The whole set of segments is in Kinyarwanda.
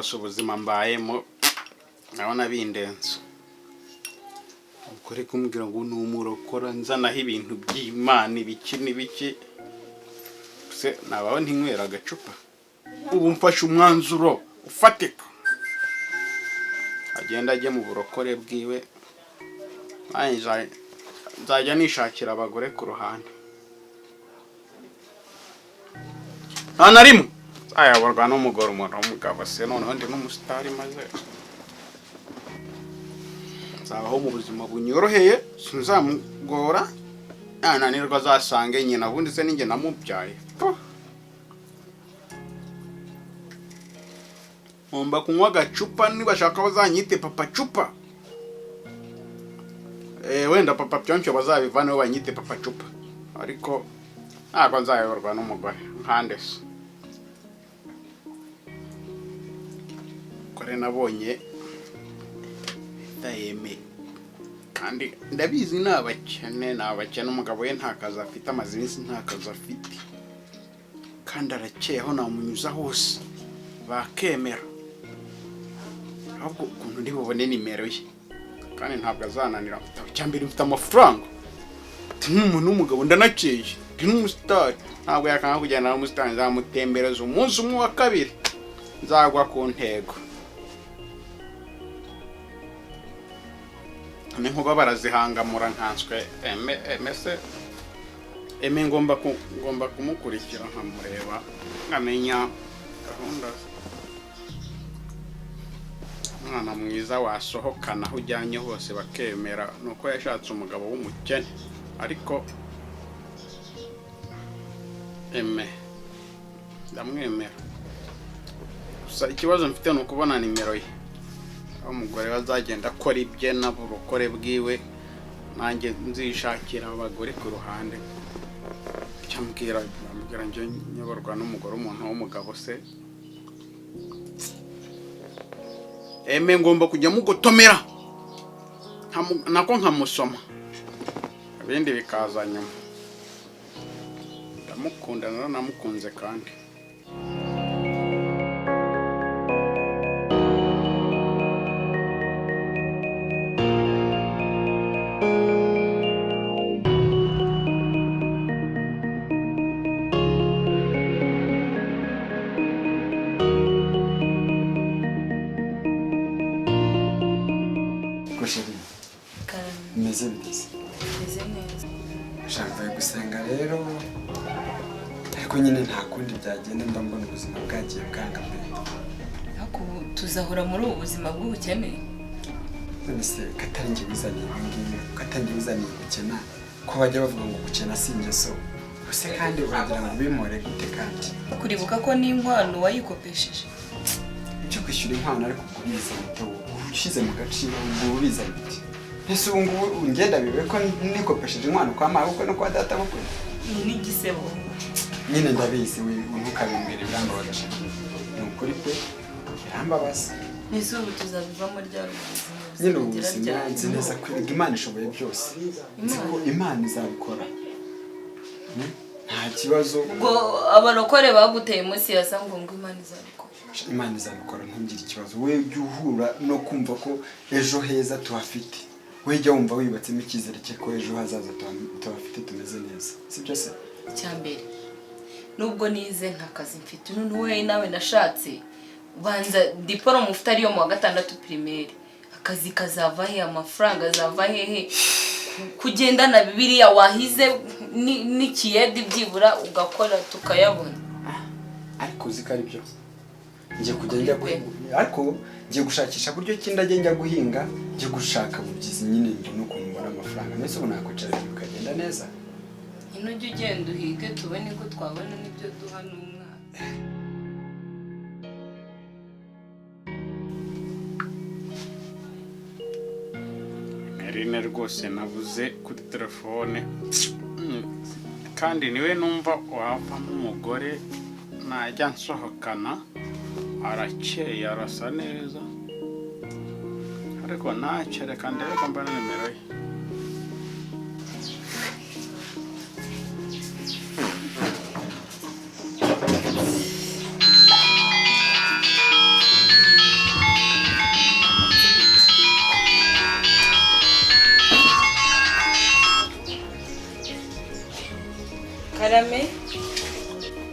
rwose ubuzima mbayemo nabona bindenze. Ukore kumbwira ngo ni umurokora nzanaho ibintu by'Imana ibiki n'ibiki. Se nabaho ntinywera agacupa. Ubu mfashe umwanzuro ufatika. Agenda ajye mu burokore bwiwe. Nzajya nishakira abagore ku ruhande. Nta na rimwe ayaborwa n'umugore umuntu w'umugabo se noneho ndi n'umusitari maze. Nzabaho mu buzima bunyoroheye sinzamugora. Nananirwa azasange nyina ubundi se ninjye namubyaye. Ngomba kunywa agacupa nibashaka bazanyite papa cupa. Wenda papa pyoncho bazabivaneho banyite papa cupa. Ariko ntabwo nzayoborwa n'umugore nkande se. Kore nabonye dayeme kandi ndabizi nabakene umugabo we nta kazi afite amazinisi nta kazi afite kandi arakeyeho namunyuza hose bakemera. Ahubwo ukuntu ndi bubone nimero ye kandi ntabwo azananira. Cyambere mfite amafaranga nk'umuntu w'umugabo ndanakeye ndi n'umusitari. Ntabwo yakanga kujyana n'umusitari nzamutembereza umunsi umwe wa kabiri nzagwa ku ntego. Ninkuba barazihangamura nkanswe eme ngomba kumukurikira nkamureba nkamenya gahunda. Mwana mwiza wasohokana aho ujyanye hose bakemera nuko yashatse umugabo w'umukene. Ariko ndamwemera. Gusa ikibazo mfite nukubona nimero ye. Umugore bazagenda akora ibye n'aburokore bwiwe nanjye nzishakira abagore ku ruhande. Cyambwira nje nyoborwa n'umugore umuntu w'umugabo se. Ngomba kujya mugotomera nako nkamusoma ibindi bikaza nyuma. Ndamukunda namukunze kandi. Meze bideze. Meze neza. Shaka gusenga rero. Ariko nyine nta kundi byagenda ndambona ubuzima bwagiye bwangamye. Ako tuzahura muri ubu buzima bw'ubukene. Nese kataringe bizaniye ibingibi, kataringe bizaniye gukena. Ko bajya bavuga ngo gukena si ingeso. Ese kandi uragira ngo bimore gute kandi? Kuribuka ko n'inkwano wayikopesheje. Cyo kwishyura inkwano ariko kubiza muto ushize mu gaciro ngo ubiza biti. Ese ubu ngenda bibe ko nikopesheje inkwano kwa mawe uko no kwa data bukwe. Ni gisebo. Nyine ndabizi we ntukabimbere biranga bagashaka. Nukuri pe birambabaza. Nese ubu tuzabivamo ryari ubuzima. Nyine ubuzima nzi neza ko Imana ishoboye byose. Imana izabikora. Nta kibazo. Ubwo abarokore baguteye munsi ya sango ngo Imana izabikora. Imana izabikora ntugire ikibazo. We uhura no kumva ko ejo heza tuhafite. We jya wumva wibatsemo ikizere cye ko ejo hazaza tuhafite tumeze neza. Sibyo se? Cyambere. Nubwo nize nta kazi mfite none we nawe nashatse ubanza diplome mufite ariyo mu wa gatandatu primaire. Akazi kazava he amafaranga azava hehe kugenda na Bibiliya wahize n'ikiyedi byibura ugakora tukayabona. Ariko zikari byo. Ngiye kujya ariko ngiye gushakisha buryo kindajye njya guhinga ngiye gushaka bubyizi nyine no kumbara amafaranga nese ubu nakwicara bikagenda neza. Inujye ugenda uhige tubone ko twabona n'ibyo duha n'umwana. Marine rwose nabuze kuri telefone kandi niwe numva wavamo umugore najya nsohokana arakeye arasa neza ariko ntacyo reka ndebe ko mbona nimero ye. Karame.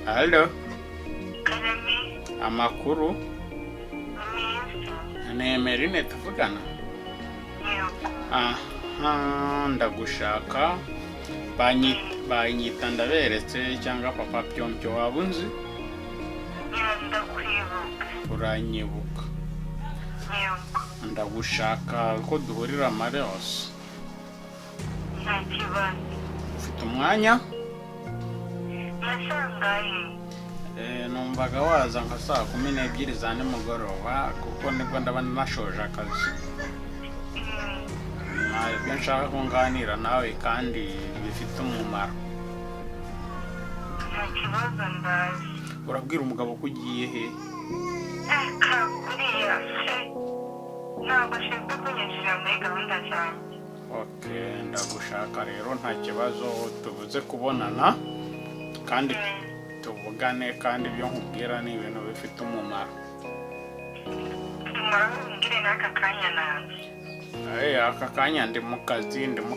Halo. Amakuru. Ni Emeline tuvugana. Aha, ndagushaka. Banyita ndaberetse cyangwa papa Pyompyo wabunzi. Uranyibuka. Ndagushaka ko duhurira Marios. Ufite umwanya? Numvaga waza nka saa 12 za nimugoroba kuko nibwo ndaba nashoje akazi. Ntabwo nshaka kunganira nawe kandi bifite umumaro. Urabwira umugabo ko ugiye he? Okay, ndagushaka rero nta kibazo tubuze kubonana kandi tuvugane kandi ibyo nkubwira ni ibintu bifite umumaro. Aka kanya ndi mu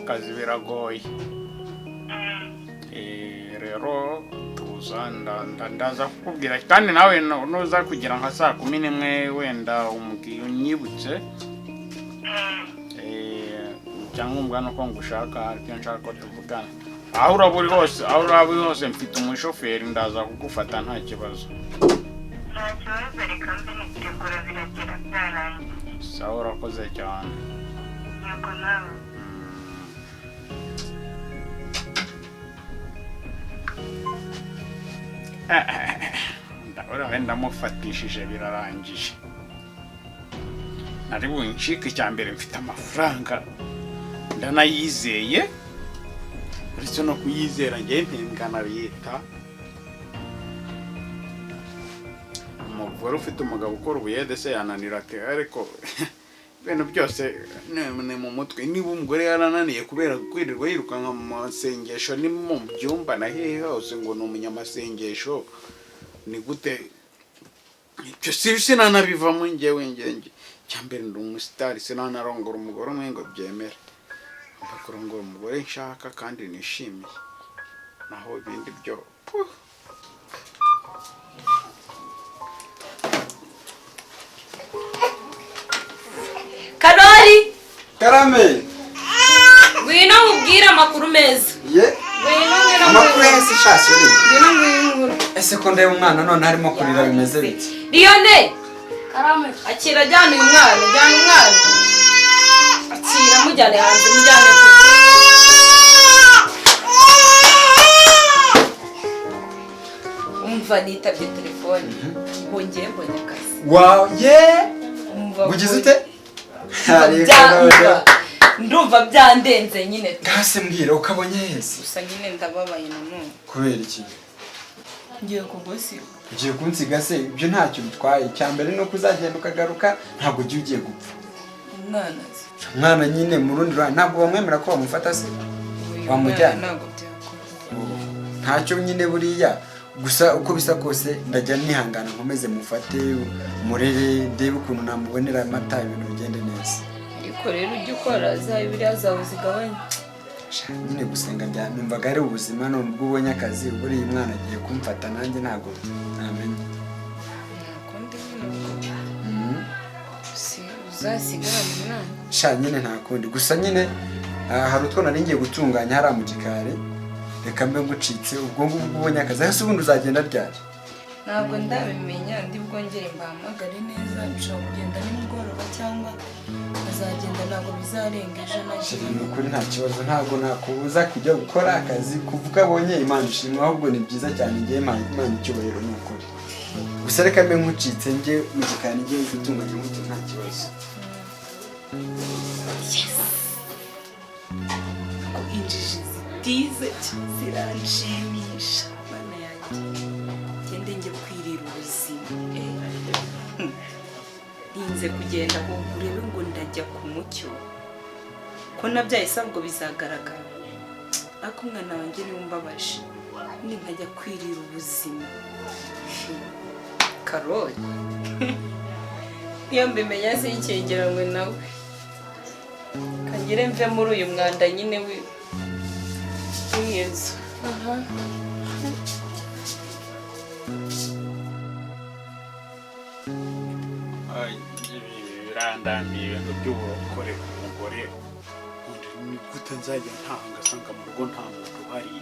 kazi biragoye. Rero tuza ndaza kukubwira kandi nawe nuza kugira nka saa 11 wenda unyibutse. Cyangwa umwana ko ngushaka ariko nshaka ko tuvugana. Aho uraburi hose mfite umushoferi ndaza kugufata nta kibazo. Reka mbe nitegura biragera byarangiye. Sawa urakoze cyane. Yego nawe. Wenda mufatishije birarangije. Nari bunshike cyambere mfite amafaranga ndanayizeye. Uretse no kuyizera ngiye mpembwana leta. Umugore ufite umugabo ukora ubuyede se yananira ate ariko ibintu byose ni mu mutwe. Niba umugore yarananiye kubera kwirirwa yirukanka mu masengesho ni mu byumba na hehe hose ngo ni umunyamasengesho ni gute ibyo sinanabivamo njyewe cyambere ndi umusitari sinanarongora umugore umwe ngo byemere. Ndakurongora umugore nshaka kandi nishimiye naho ibindi byo Karori. Karame. Ngwino nkubwire amakuru meza. Ye. Ngwino Amakuru yese shasiri. Ngwino. Ese ko ndeba umwana none harimo kurira bimeze bite? Lionel. Karame. Akira jyana uyu mwana, Akira mujyane hanze, mujyane ku. Umva nitabye telefone. Ngongeye mbonye akazi. Wow, yeah. Umva. Ugize ute? Ndumva byandenze nyine. Gase mbwira ukabonye hese. Gusa nyine ndababaye nanone. Kubera iki? Ngiye kugusiga. Ugiye kunsiga se ibyo ntacyo bitwaye. Cyambere no kuzagenda ukagaruka ntabwo ugiye gupfa. Umwana nyine mu rundi rwanda ntabwo bamwemera ko bamufata se. Bamujyana. Ntacyo nyine buriya gusa uko bisa kose ndajya nihangana nkomeze mufate murere ndebe ukuntu namubonera amata ibintu bigende neza. Ariko rero ujye ukora za biriya zawe zigabanya. Nyine gusenga numvaga ari ubuzima none ubwo ubonye akazi buri mwana agiye kumfata nanjye ntabwo namenye. Nakundi nyine si uzasigarana umwana. Nyine ntakundi gusa nyine hari utwo nari ngiye gutunganya hari mu gikari. Reka mbe ngucitse ubwo ngubwo ubonye akazi hasi ubundi uzagenda ryari? Ntabwo ndabimenya ndi bwongere mbahamagare neza nshobora kugenda nimugoroba cyangwa azagenda ntabwo bizarenga ejo nagiye. Ni ukuri nta kibazo ntabwo nakubuza kujya gukora akazi kuvuga abonye Imana ishimwe ahubwo ni byiza cyane ngiye Imana icyubahiro ni ukuri. Gusa reka mbe ngucitse njye mu gikari ngiye gutunganya umuti nta kibazo. Injiji zitize ziranshimisha bana yanjye gende njye kwirira ubuzima. Ninze kugenda ngo urebe ngo ndajya ku mucyo ko nabyaye sabwo bizagaragara ariko umwana wanjye niwe umbabaje ni nkajya kwirira ubuzima. Karoli niyo mbimenya se icyegeranywe nawe kagire mve muri uyu mwanda nyine w'iyezu. birandambiye ibintu by'uburokore ku mugore ni gute nzajya ntaha ngasanga mu rugo nta muntu uhari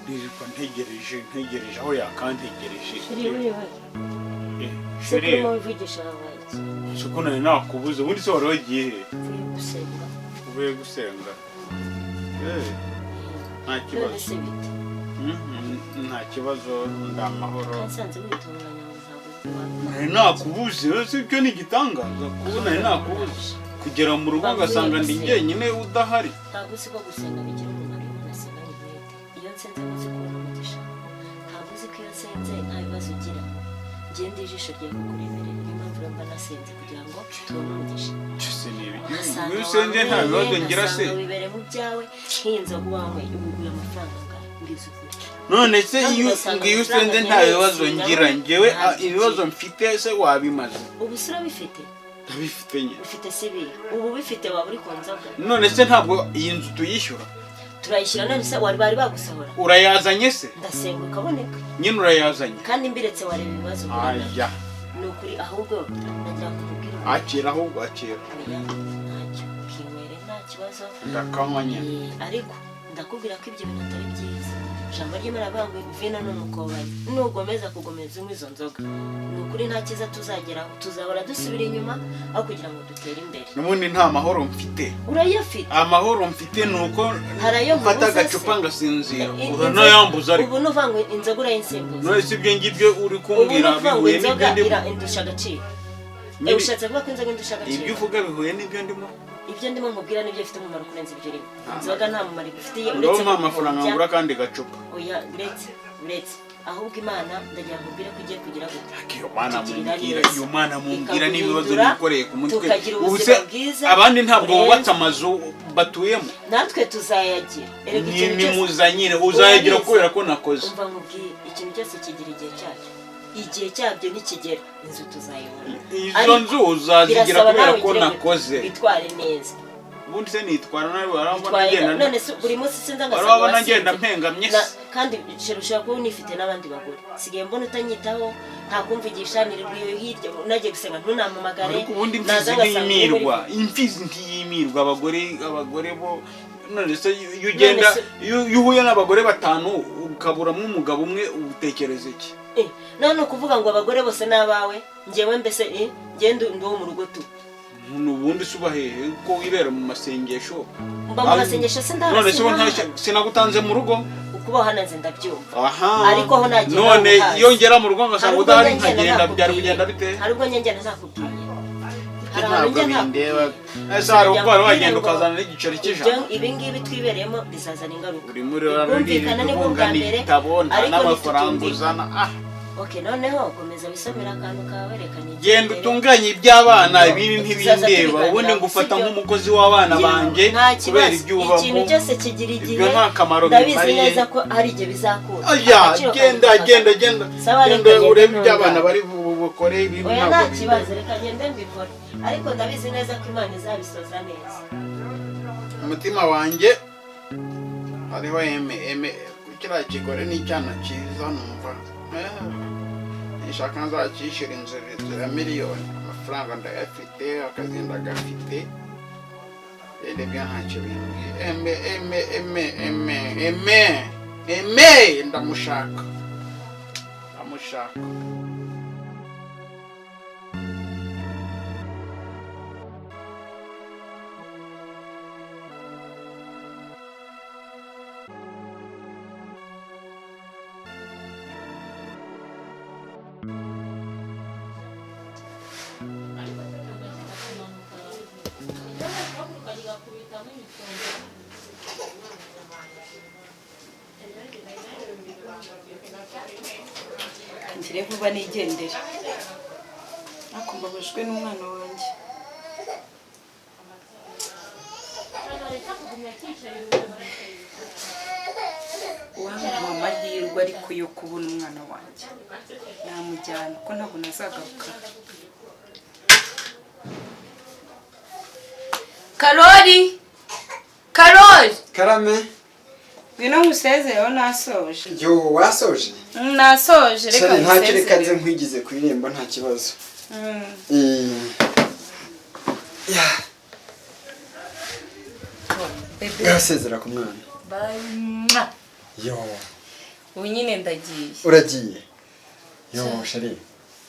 ndirirwa ntegereje aho yakantegereje sheri muvugisha abaye siko nari nakubuze ubundi se wari wagiye he gusenga uvuye gusenga nta kibazo nta kibazo ndamahoro nsanze witunganya nari nakubuze si byo ni igitangaza kubona nari nakubuze kugera mu rugo ngasanga ndi njyenyine udahari ntabwo uzi ko gusenga bigira umumaro iyo unasenga n'ibindi iyo nsenze muzi kubona umugisha ntabwo uzi ko iyo nsenze nta bibazo ugira ngende ijisho ryawe kukureberera niyo mpamvu rero mba nasenze kugira ngo tubone umugisha iyo usenze nta bibazo ngira se wibere mu byawe nk'iyi nzoga wanyweye uguye amafaranga angahe mbizi ukuri none se iyo usenze nta bibazo ngira njyewe ibibazo mfite se wabimaze ubu se urabifite ndabifite nyine ufite se ibihe ubu bifite waba uri ku nzoga none se ntabwo iyi nzu tuyishyura turayishyura none se bari bagusahura urayazanye se ndasenga ukaboneka nyine urayazanye kandi mbiretse wareba ibibazo aya ni ukuri ahubwo nagira ngo nkubwire akira ahubwo akira ntacyo kinywere nta kibazo ndakanywa nyine ariko ndakubwira ko ibyo bintu atari byiza ijambo ry'Imana rivuga ngo vino ni umukobanyi nugomeza kugomeza unywa izo nzoga ni ukuri nta cyiza tuzageraho tuzahora dusubira inyuma aho kugira ngo dutere imbere n'ubundi nta mahoro mfite urayafite amahoro mfite ni uko mfata agacupa ngasinzira uranayambuza ariko ubu nuvuga ngo inzoga urayinsimbuza none si ibyo ngibyo uri kumbwira bihuye n'ibyo ndimo indusha agaciro ushatse kuvuga ko inzoga indusha agaciro ibyo uvuga bihuye n'ibyo ndimo ibyo ndimo nkubwira nibyo bifite umumaro kurenza ibyo urimo inzoga nta mumaro igufitiye uretse ko amafaranga ngura kandi gacupa oya uretse ahubwo Imana ndagira ngo mbwire ko ugiye kugira gute iyo mana mumbwira n'ibibazo nikoreye ku mutwe ubu se abandi ntabwo bubatse amazu batuyemo natwe tuzayagira nimuzanyire uzayagira kubera ko nakoze umva nkubwiye ikintu cyose kigira igihe cyacyo igihe cyabyo nikigera inzu tuzayibona izo nzu uzazigira kubera ko nakoze bitware neza ubundi se nitwara nawe warabona ngenda none se buri munsi sinza ngasanga warabona ngenda mpengamye kandi ushobora kuba unifite n'abandi bagore sigaye mbona utanyitaho nta kumvugisha nirirwiwe hirya unagiye gusenga ntunamamagare ariko ubundi imfizi ntiyimirwa abagore bo none se iyo ugenda iyo uhuye n'abagore batanu ukaburamo umugabo umwe utekereza iki none ukuvuga ngo abagore bose n'abawe njyewe mbese ngende ndi wo mu rugo tu nubundi suba hehe uko wibera mu masengesho mba mu masengesho se none se sinagutanze mu rugo ukubaho hanaze ndabyumva ariko ho nagiye none iyo ngera mu rugo ngasanga udahari nkagenda byari kugenda bite hari ubwo ngenda nakubwiye ntabwo bindeba ese hari ubwo wari wagenda ukazana n'igiceri cy'ijana ibi ngibi twibereyemo bizazana ingaruka uri muri rurabona n'ibunga n'ibitabo n'amafaranga uzana noneho komeza wisomera akantu kawerekanye genda utunganye iby'abana ibindi ntibindeba ubundi ngufata nk'umukozi w'abana banjye kubera ibyo ubamo ikintu cyose kigira igihe ibyo nta kamaro ndabizi neza ko hari igihe bizakura genda urebe iby'abana bari bukore ibintu nta kibazo reka ngende mbikore ariko ndabizi neza ko Imana izabisoza neza umutima wanjye hariho kiriya kigore n'icyana cyiza numva nishaka nzakishyura inzu ya miliyoni amafaranga ndayafite akazi ndagafite ebyo ntacyo bimbwiye ndamushaka ngire vuba nigendere ariko mbabajwe n'umwana wanjye uwamuha amahirwe ariko yo kubona umwana wanjye namujyana ko ntabwo nazagaruka. Karoli! Karame ngwino ngusezereho nasoje. Yo wasoje? Nasoje reka Shari ntacyo ngusezere. reka nze nkwigize ku irembo nta kibazo. Bebe. Gasezera ku mwana. Bye. Yo. Ubu nyine ndagiye. Uragiye? Yo shari.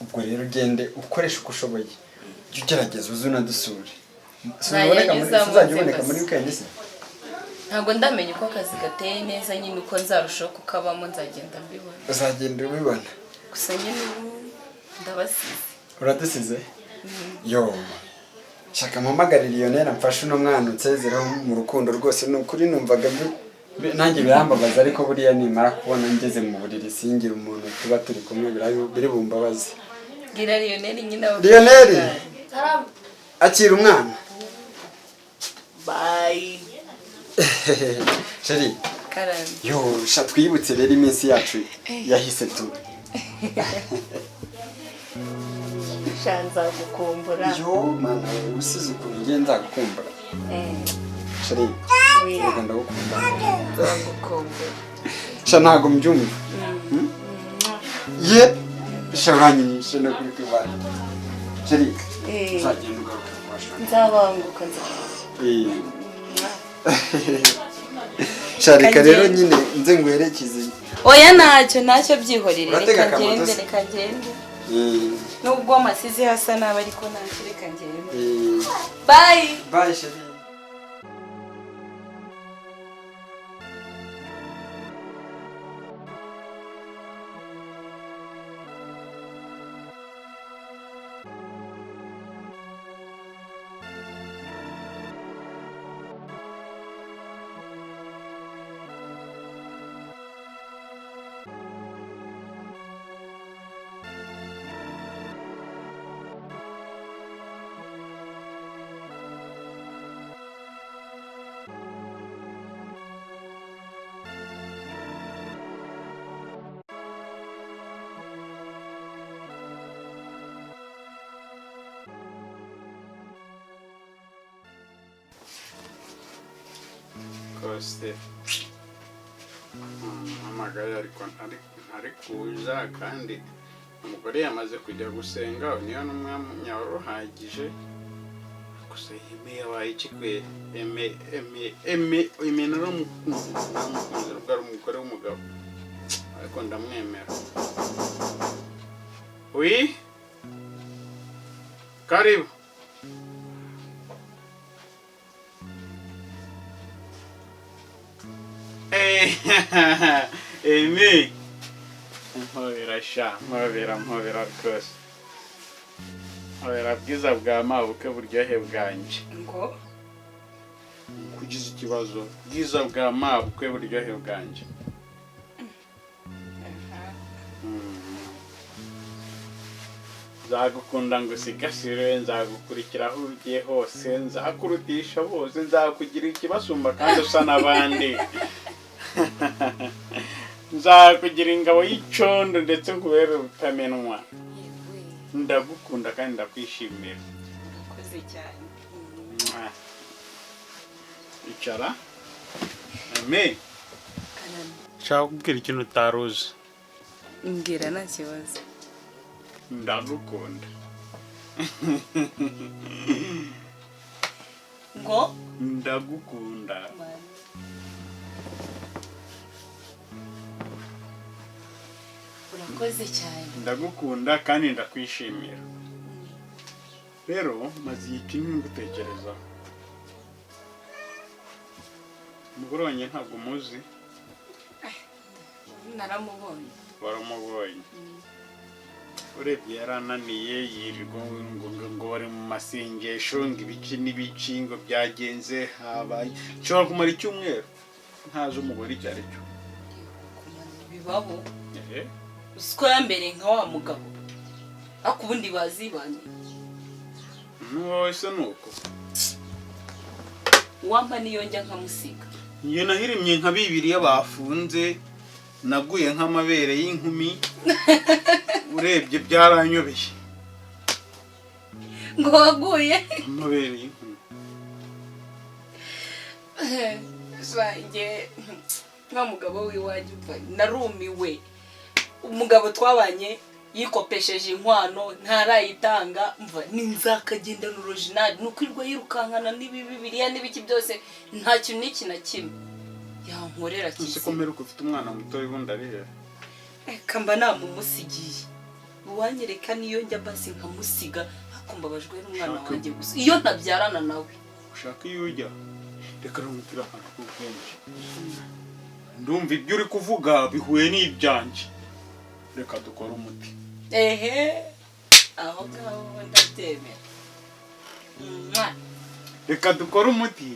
Ubwo rero ugende ukoresha uko ushoboye. Jya ugerageza uze unadusure. Uzajya uboneka muri weekend se? Ntabwo ndamenya uko akazi gateye neza nyine uko nzarushaho kukabamo nzagenda mbibona. Uzagenda ubibona? Gusa nyine ndabasize. Uradusize? Yo. Shaka mpamagare Lionel amfashe uno mwana unsezereho mu rukundo rwose n'ukuri numvaga nanjye birambabaza ariko buriya nimara kubona ngeze mu buriri singira umuntu tuba turi kumwe biri bumbabaze. Gira Lionel nyine abo. Lionel. Akira umwana. Bye. Sheri. Karame. Yo, twibutse rero iminsi yacu yahise tu. Shanza gukumbura. Yo, mana usize ukuntu ngenza gukumbura. Sheri. Yego ndagukunda. Nzagukumbura. Sha ntago mbyumva. Ye. Sharanyishe no kuri kubana. Sheri. Uzagenda ugaruka kubasha. Nzabanguka Sharika rero nyine nze ngwerekeze. Oya ntacyo byihorere reka ngende. Nubwo amasizi hasa nabi ariko ntacyo reka ngende. Bye. Bye Sheri. Koste. Amagaye ariko ari kuza kandi umugore yamaze kujya gusenga niyo n'umwanya waruhagije gusa yemeye abayikikwe imenero mukunzi rugara umugore w'umugabo ariko ndamwemera. Oui. Karibu. Emi. Mpobera rwose. Mpobera bwiza bwa mabuke buryohe bwanjye. Ngo Kugize ikibazo bwiza bwa mabuke buryohe bwanjye. Nzagukunda ngo usigasire, nzagukurikira aho ugiye hose, nzakurutisha bose, nzakugira ikibasumba kandi usa n'abandi. Nzakugira ingabo y'icondo ndetse nkubere utamenwa. Ndagukunda kandi ndakwishimira. urakoze cyane. Icara. Amen. Karame. Shaka kubwira ikintu utaruzi. Mbwira nta kibazo. Ndagukunda. Ngo Ndagukunda. urakoze cyane. Ndagukunda kandi ndakwishimira. Rero maze igihe kinini ngutekerezaho. Umugore wanjye ntabwo umuzi. Naramubonye. Waramubonye. Urebye yarananiye yirirwa ngo bari mu masengesho ngo ibiki n'ibiki ngo byagenze habaye. Nshobora kumara icyumweru ntazi umugore icyo ari cyo. Bibaho. Usiko yambere nka wa mugabo. Ako ubundi bazibanye. Wowe se nuko. Wampa niyo njya nkamusiga. Njye nahirimye nka Bibiliya bafunze, naguye nk'amabere y'inkumi. Urebye byaranyobeye. Ngo waguye. Amabere y'inkumi. Swange nka mugabo w'iwanjye umva narumiwe umugabo twabanye yikopesheje inkwano ntarayitanga mva ninzakagenda n'original nukwirwa yirukankana n'ibibiriya n'ibiki byose nta kintu n'iki na kimwe yankorera kisi ko mperuka ufite umwana muto y'ubundi arihe kamba namumusigiye uwanyereka niyo njya basi nkamusiga akumbabajwe n'umwana wanjye gusa iyo ntabyarana nawe ushaka iyo ujya reka rumutira ahantu kukenshi ndumva ibyo uri kuvuga bihuye n'ibyanjye reka dukora umuti aho ngaho ndabyemera reka dukora umuti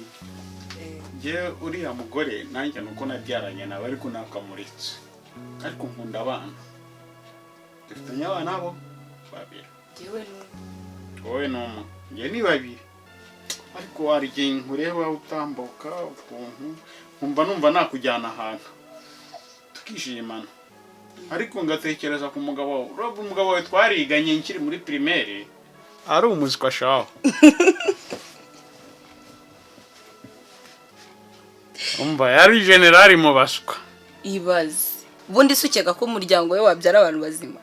njye uriya mugore nanjye nuko nabyaranye nawe ariko nakamuritse ariko nkunda abana dufitanye abana bo babiri wowe n'umwe njye ni babiri ariko hari igihe nkureba utambuka ukuntu nkumva numva nakujyana ahantu tukishimana ariko ngatekereza ku mugabo wawe urabona umugabo wawe twariganye nkiri muri primaire ari umuzika shaho umva yari generali mu baswa ibaze ubundi sukeka ko umuryango we wabyara abantu bazima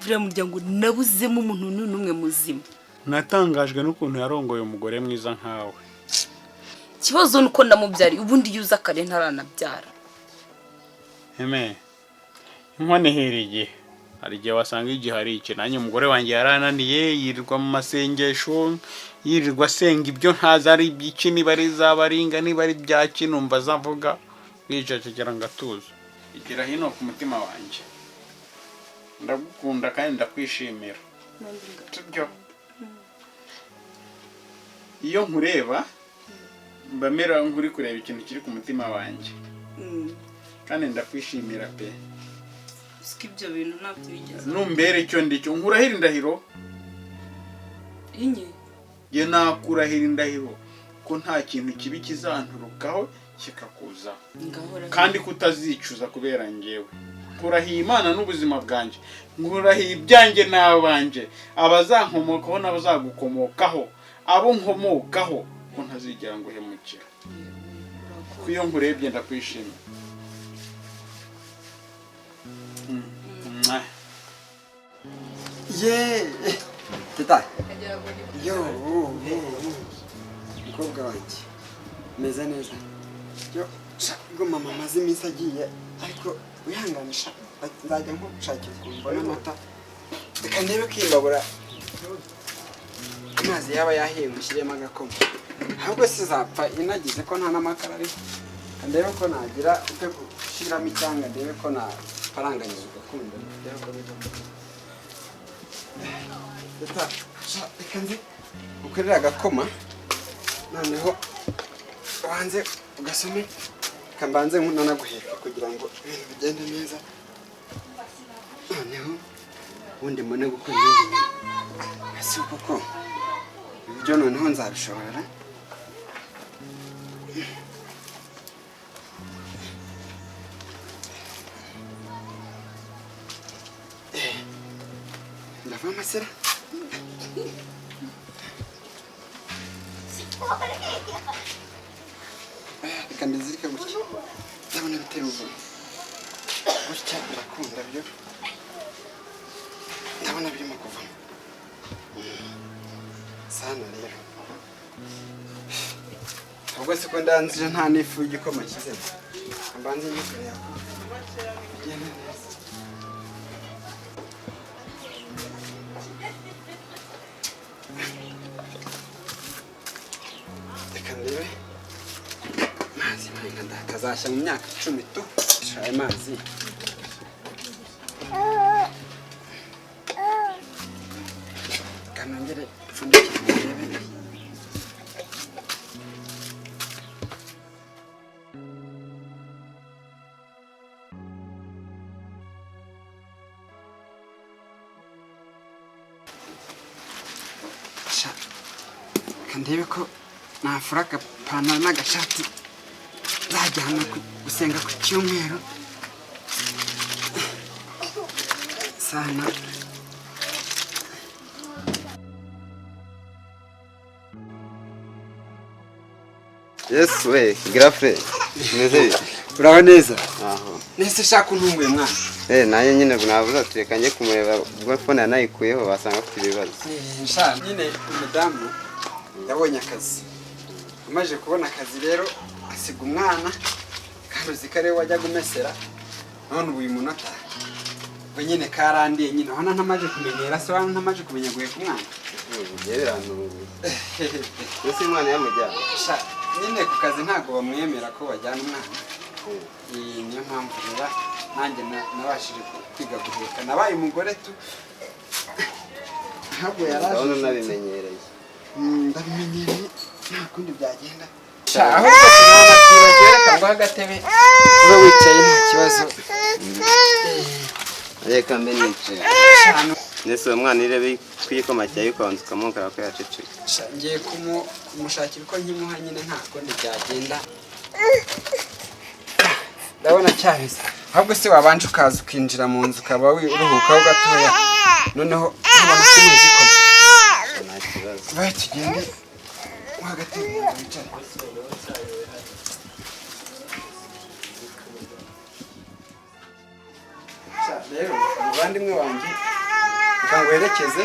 vure muryango nabuzemo umuntu n'umwe muzima natangajwe n'ukuntu yarongoye umugore mwiza nkawe kibazo nuko ndamubyari ubundi yuza kare ntaranabyara none heriye hari igihe wasanga igihe hari iki nanjye umugore wanjye yarananiye yirirwa mu masengesho yirirwa asenga ibyo ntazi ari iby'iki niba ari zabaringa niba ari byaki numva zavuga bwicecekera ngatuza igira hino ku mutima wanjye ndagukunda kandi ndakwishimira tubyo iyo nkureba mbamera nkuri kureba ikintu kiri ku mutima wanjye kandi ndakwishimira pe ibyo bintu ntabyo bigeze numbere icyo ndicyo nkurahira indahiro inye ye nakurahira indahiro ko nta kintu kibi kizanturukaho kikakuza kandi kutazicuza kubera ngewe nkurahiye Imana n'ubuzima bwanjye nkurahiye ibyanjye n'abanje abazankomokaho n'abazagukomokaho abo nkomokaho ko ntazigera ngo uhemukira ko iyo nkurebye ndakwishimira teta yo mukobwa wanjye meze neza yo ubwo mama amaze iminsi agiye ariko wihanganisha nzajya nko gushakira ukumva n'amata reka ndebe ko imbabura amazi yaba yahiye mushyiremo agakoma ahubwo sizapfa inagize ko nta n'amakara ariho ndebe ko nagira ute gushyiramo icyanga ndebe ko naparanganyije ugakunda reka nzi ukorera agakoma noneho wanze ugasome reka mbanze nanaguheka kugira ngo ibintu bigende neza noneho ubundi mbone gukora ibindi bintu ese kuko ibyo noneho nzabishobora ndava amasera reka ndizirike gutya ndabona bitera ubwoba gutya birakunda byo ndabona birimo kuvamo sana rero ubwo se ko ndanzije nta n'ifu y'igikoma kizemo mbanze n'ikore yawe bigenda neza reka ndebe amazi mpanga ndakazashya mu myaka 10 tu shaye amazi kanongere pfundikire ndebe ndebe ko nafura agapantaro n'agashati nzajyana gusenga ku cyumweru sana Yesu we grafre meze uraho neza aho nese shaka untunguye mwana nayo nyine navuze ati reka njye kumureba ubwo phone yanayikuyeho basanga afite ibibazo nshaka nyine umudamu yabonye akazi amaze kubona akazi rero asiga umwana kandi uzi ko ariwe wajya gumesera none ubu uyu munota we nyine karandiye nyine hano ntamaje kumenyera se hano ntamaje kumenya guhe ku mwana ugereranungu ese umwana yamujyana nyine ku kazi ntabwo bamwemera ko bajyana umwana niyo mpamvu rero nanjye nabashije kwiga guheka nabaye umugore tu ntabwo yaraje ndabona nabimenyereye ndabimenyereye nta kundi byagenda ahubwo sinanabyibagiwe reka nguhe agatebe ube wicaye nta kibazo reka mbe nicaye nese uwo mwana irebe kwikoma cyayo ukabanza ukamubwira ko yaceceka ngiye kumushakira uko nkimuha nyine nta kundi byagenda ndabona cyahise ahubwo se wabanje ukaza ukinjira mu nzu ukaba uruhukaho gatoya noneho ubona ko uri igikoma nta kibazo bahe tugende mo hagati wicare rero umuvandimwe wanjye reka nguherekeze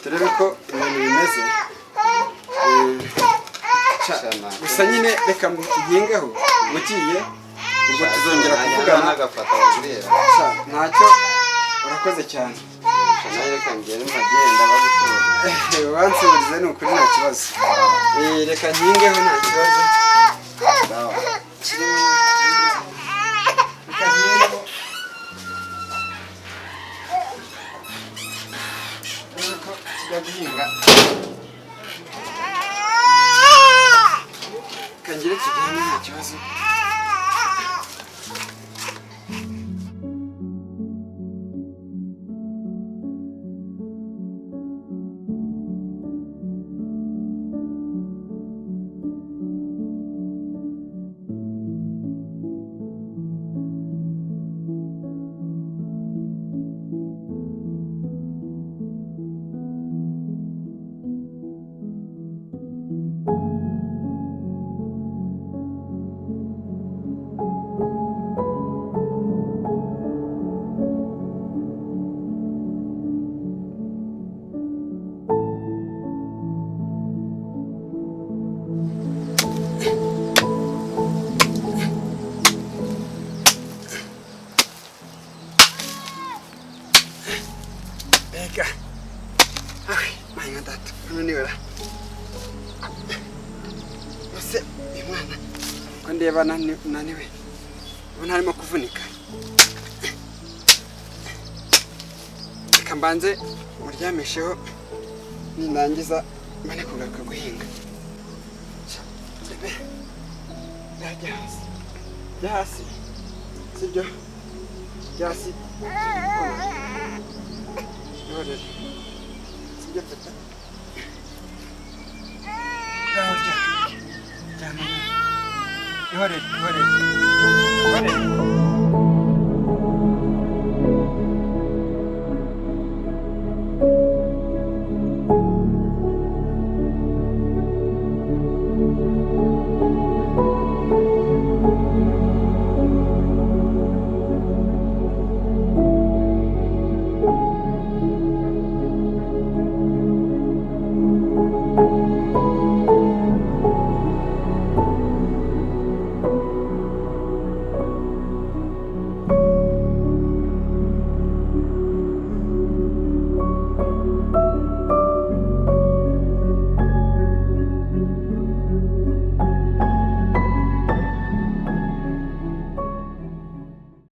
turebe ko ibintu bimeze gusa nyine reka nkingeho ugiye ubwo tuzongera kuvugana ntacyo urakoze cyane nayo reka ngende mpagenda bagusubira wansubirize ni ukuri nta kibazo reka nkingeho nta kibazo kirimo reka nkingeho nuko tujya guhinga kangire tugende nta kibazo Eka. Ay, maya data. Ano ni wala? Ese imwana. Ko ndeba naniwe. Ubona harimo kuvunika. Reka mbanze muryamisheho nindangiza mbane kugaruka guhinga. Sebe. Jasi. Sibyo. Jasi. Ihorere. Sibyo papa. Ihorere. Ihorere.